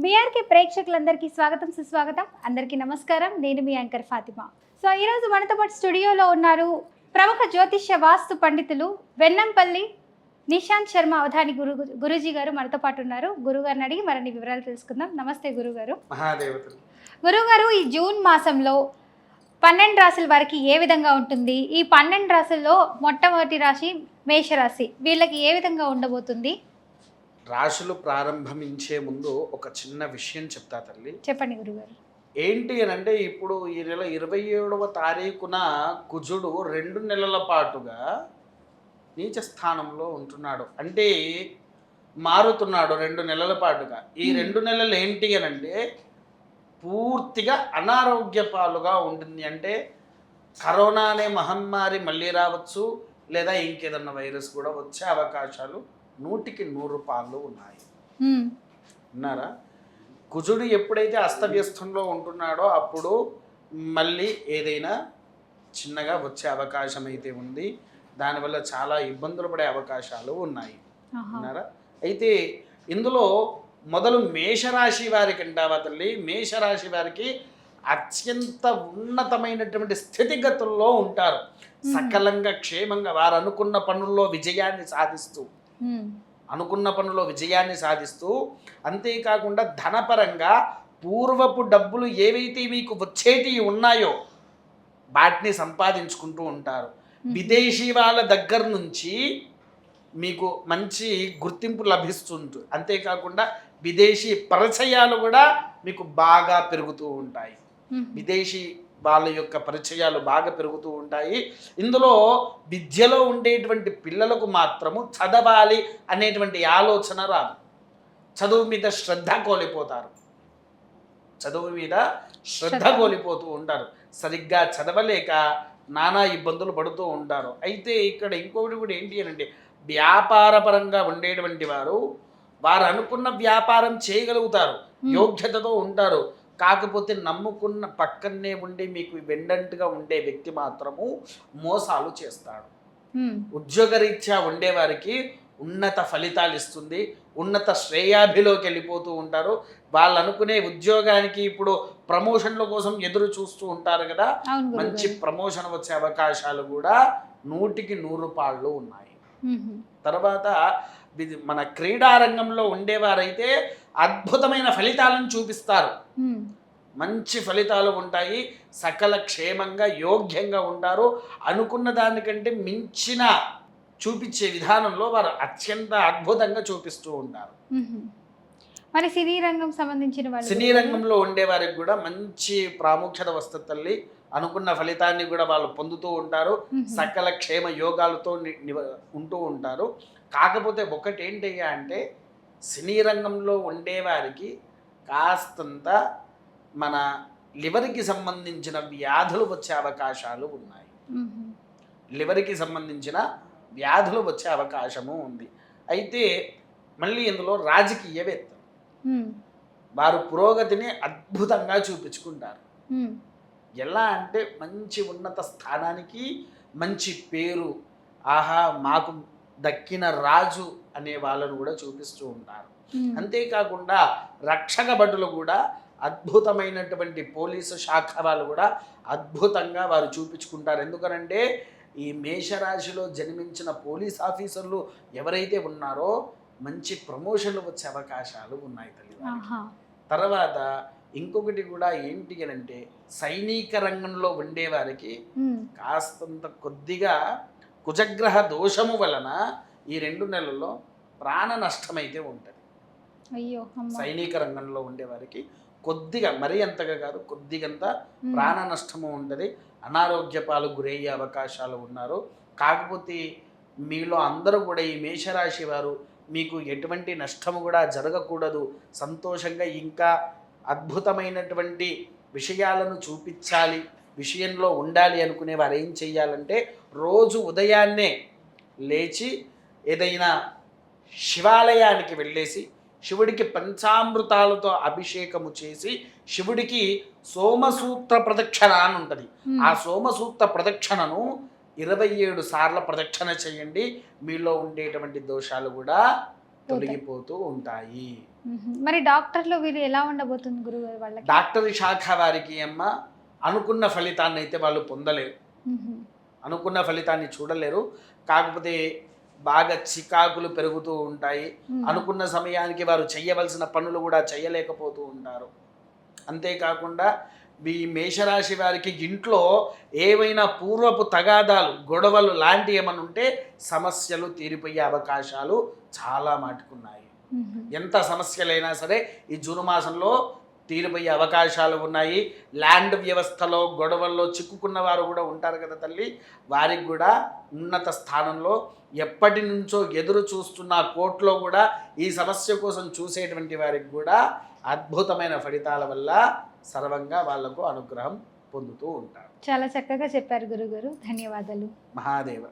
BRK ప్రేక్షకులందరికీ స్వాగతం సుస్వాగతం. అందరికీ నమస్కారం. నేను మీ యాంకర్ ఫాతిమా. సో ఈరోజు మనతో పాటు స్టూడియోలో ఉన్నారు ప్రముఖ జ్యోతిష్య వాస్తు పండితులు వెన్నంపల్లి నిశాంత్ శర్మ అవధాని గురూజీ గారు మనతో పాటు ఉన్నారు. గురుగారిని అడిగి మరిన్ని వివరాలు తెలుసుకుందాం. నమస్తే గురుగారు. మహాదేవతలు. గురుగారు, ఈ జూన్ మాసంలో 12 రాశుల వారికి ఏ విధంగా ఉంటుంది? ఈ 12 రాశుల్లో మొట్టమొదటి రాశి మేషరాశి, వీళ్ళకి ఏ విధంగా ఉండబోతుంది? రాశులు ప్రారంభించే ముందు ఒక చిన్న విషయం చెప్తా తల్లి. చెప్పండి గురుగారు. ఏంటి అని అంటే, ఇప్పుడు ఈ నెల 27వ తారీఖున కుజుడు 2 నెలల పాటుగా నీచ స్థానంలో ఉంటున్నాడు. అంటే మారుతున్నాడు 2 నెలల పాటుగా. ఈ 2 నెలలు ఏంటి అని అంటే పూర్తిగా అనారోగ్య పాలుగా ఉంటుంది. అంటే కరోనా అనే మహమ్మారి మళ్ళీ రావచ్చు, లేదా ఇంకేదన్నా వైరస్ కూడా వచ్చే అవకాశాలు 100కి 100 ఉన్నాయి. విన్నారా? కుజుడు ఎప్పుడైతే అస్తవ్యస్తంలో ఉంటున్నాడో అప్పుడు మళ్ళీ ఏదైనా చిన్నగా వచ్చే అవకాశం అయితే ఉంది. దానివల్ల చాలా ఇబ్బందులు పడే అవకాశాలు ఉన్నాయి. విన్నారా? అయితే ఇందులో మొదలు మేషరాశి వారికి అంటావా తల్లి, మేషరాశి వారికి అత్యంత ఉన్నతమైనటువంటి స్థితిగతుల్లో ఉంటారు. సకలంగా క్షేమంగా వారు అనుకున్న పనుల్లో విజయాన్ని సాధిస్తూ అంతేకాకుండా ధనపరంగా పూర్వపు డబ్బులు ఏవైతే మీకు వచ్చేటివి ఉన్నాయో వాటిని సంపాదించుకుంటూ ఉంటారు. విదేశీ వాళ్ళ దగ్గర నుంచి మీకు మంచి గుర్తింపు లభిస్తుంది. అంతేకాకుండా విదేశీ పరిచయాలు కూడా మీకు బాగా పెరుగుతూ ఉంటాయి. విదేశీ వాళ్ళ యొక్క పరిచయాలు బాగా పెరుగుతూ ఉంటాయి. ఇందులో విద్యలో ఉండేటువంటి పిల్లలకు మాత్రము చదవాలి అనేటువంటి ఆలోచన రాదు. చదువు మీద శ్రద్ధ కోల్పోతూ ఉంటారు. సరిగ్గా చదవలేక నానా ఇబ్బందులు పడుతూ ఉంటారు. అయితే ఇక్కడ ఇంకొకటి కూడా ఏంటి అని అంటే, వ్యాపారపరంగా ఉండేటువంటి వారు అనుకున్న వ్యాపారం చేయగలుగుతారు, యోగ్యతతో ఉంటారు. కాకపోతే నమ్ముకున్న పక్కనే ఉండి మీకు వెండంటుగా ఉండే వ్యక్తి మాత్రము మోసాలు చేస్తాడు. ఉద్యోగరీత్యా ఉండేవారికి ఉన్నత ఫలితాలు ఇస్తుంది, ఉన్నత శ్రేయాభిలోకి వెళ్ళిపోతూ ఉంటారు. వాళ్ళు అనుకునే ఉద్యోగానికి ఇప్పుడు ప్రమోషన్ల కోసం ఎదురు చూస్తూ ఉంటారు కదా, మంచి ప్రమోషన్ వచ్చే అవకాశాలు కూడా 100కి 100 ఉన్నాయి. తర్వాత మన క్రీడారంగంలో ఉండేవారైతే అద్భుతమైన ఫలితాలను చూపిస్తారు. మంచి ఫలితాలు ఉంటాయి. సకల క్షేమంగా యోగ్యంగా ఉంటారు. అనుకున్న దానికంటే మించిన చూపించే విధానంలో వారు అత్యంత అద్భుతంగా చూపిస్తూ ఉంటారు. మరి సినీ రంగం సంబంధించిన వాళ్ళు, సినీ రంగంలో ఉండేవారికి కూడా మంచి ప్రాముఖ్యత వస్తుంది తల్లి. అనుకున్న ఫలితాన్ని కూడా వాళ్ళు పొందుతూ ఉంటారు. సకల క్షేమ యోగాలతో ఉంటూ ఉంటారు. కాకపోతే ఒకటి ఏంటయ్యా అంటే, సినీ రంగంలో ఉండేవారికి కాస్తంత మన లివర్కి సంబంధించిన వ్యాధులు వచ్చే అవకాశాలు ఉన్నాయి. లివర్కి సంబంధించిన వ్యాధులు వచ్చే అవకాశము ఉంది. అయితే మళ్ళీ ఇందులో రాజకీయవేత్త వారు పురోగతిని అద్భుతంగా చూపించుకుంటారు. ఎలా అంటే మంచి ఉన్నత స్థానానికి మంచి పేరు, ఆహా మాకు దక్కిన రాజు అనే వాళ్ళను కూడా చూపిస్తూ ఉంటారు. అంతేకాకుండా రక్షక భటులు కూడా అద్భుతమైనటువంటి పోలీసు శాఖ వాళ్ళు కూడా అద్భుతంగా వారు చూపించుకుంటారు. ఎందుకనంటే ఈ మేషరాశిలో జన్మించిన పోలీస్ ఆఫీసర్లు ఎవరైతే ఉన్నారో మంచి ప్రమోషన్లు వచ్చే అవకాశాలు ఉన్నాయి తల్లి. తర్వాత ఇంకొకటి కూడా ఏంటి అని అంటే, సైనిక రంగంలో ఉండేవారికి కాస్తంత కొద్దిగా కుజగ్రహ దోషము వలన ఈ 2 నెలల్లో ప్రాణ నష్టమైతే ఉంటుంది. సైనిక రంగంలో ఉండేవారికి కొద్దిగా, మరీ అంతగా కాదు, కొద్దిగంత ప్రాణ నష్టము ఉంటుంది. అనారోగ్య పాలు గురయ్యే అవకాశాలు ఉన్నారు. కాకపోతే మీలో అందరూ కూడా ఈ మేషరాశి వారు మీకు ఎటువంటి నష్టము కూడా జరగకూడదు, సంతోషంగా ఇంకా అద్భుతమైనటువంటి విషయాలను చూపించాలి, విషయంలో ఉండాలి అనుకునే వారు ఏం చెయ్యాలంటే, రోజు ఉదయాన్నే లేచి ఏదైనా శివాలయానికి వెళ్ళేసి శివుడికి పంచామృతాలతో అభిషేకము చేసి శివుడికి సోమసూత్ర ప్రదక్షిణ అని ఉంటుంది. ఆ సోమసూత్ర ప్రదక్షిణను 27 సార్లు ప్రదక్షిణ చేయండి. మీలో ఉండేటువంటి దోషాలు కూడా తొలగిపోతూ ఉంటాయి. మరి డాక్టర్లు వీరు ఎలా ఉండబోతుంది గురుగారు వాళ్ళకి? డాక్టరీ శాఖ వారికి అమ్మ అనుకున్న ఫలితాన్ని అయితే వాళ్ళు పొందలేరు, మ్మ్. అనుకున్న ఫలితాన్ని చూడలేరు. కాకపోతే బాగా చికాకులు పెరుగుతూ ఉంటాయి. అనుకున్న సమయానికి వారు చేయవలసిన పనులు కూడా చేయలేకపోతూ ఉంటారు. అంతేకాకుండా ఈ మేషరాశి వారికి ఇంట్లో ఏవైనా పూర్వపు తగాదాలు, గొడవలు లాంటివి ఏమైనా ఉంటే సమస్యలు తీరిపోయే అవకాశాలు చాలా మాటుకున్నాయి. మ్మ్. ఎంత సమస్యలైనా సరే ఈ జూన్ మాసంలో తీరిపోయే అవకాశాలు ఉన్నాయి. ల్యాండ్ వ్యవస్థలో గొడవల్లో చిక్కుకున్న వారు కూడా ఉంటారు కదా తల్లి, వారికి కూడా ఉన్నత స్థానంలో ఎప్పటి నుంచో ఎదురు చూస్తున్న కోర్టులో కూడా ఈ సమస్య కోసం చూసేటువంటి వారికి కూడా అద్భుతమైన ఫలితాల వల్ల సర్వంగా వాళ్లకు అనుగ్రహం పొందుతూ ఉంటారు. చాలా చక్కగా చెప్పారు గురుగారు, ధన్యవాదాలు. మహాదేవ.